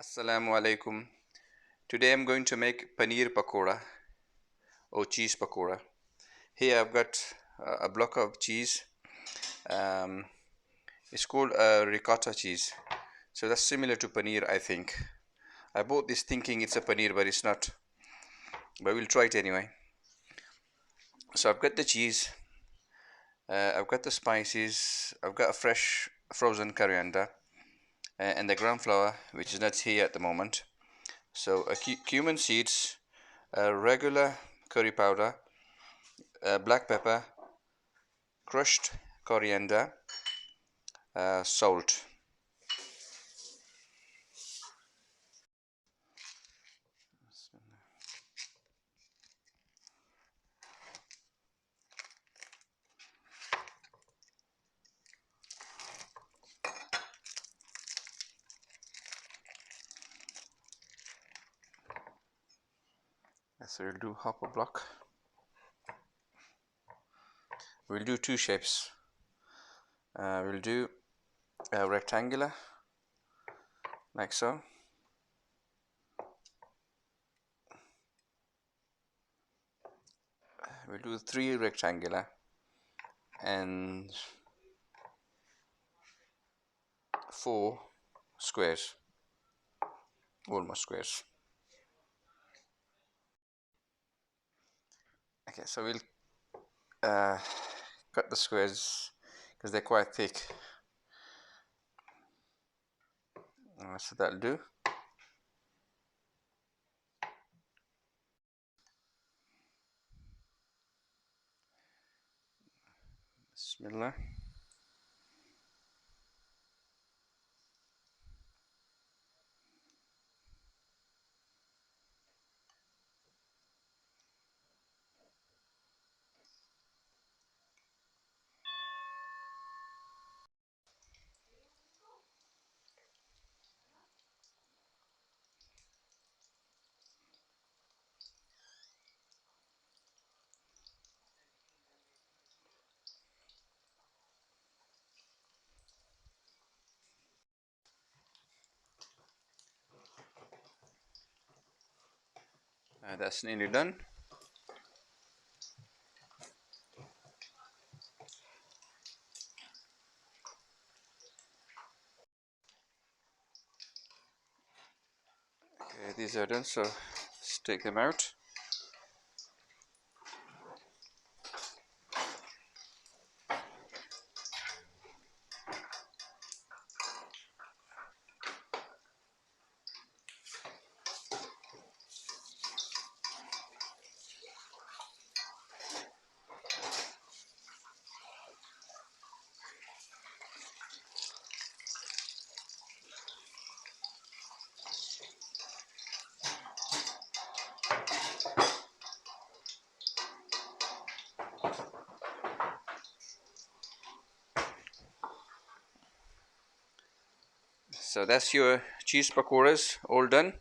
Assalamu alaikum. Today I'm going to make paneer pakora or cheese pakora. Here I've got a block of cheese. Um, it's called ricotta cheese. So that's similar to paneer, I think. I bought this thinking it's a paneer, but it's not. But we'll try it anyway. So I've got the cheese. I've got the spices. I've got a fresh frozen coriander and the ground flour, which is not here at the moment. So cumin seeds, regular curry powder, black pepper, crushed coriander, salt. So we'll do half a block. We'll do two shapes. We'll do a rectangular, like so. We'll do three rectangular and four squares, almost squares. Okay, so we'll cut the squares because they're quite thick. So that'll do. Bismillah. That's nearly done. Okay, these are done, so let's take them out. So that's your cheese pakoras all done.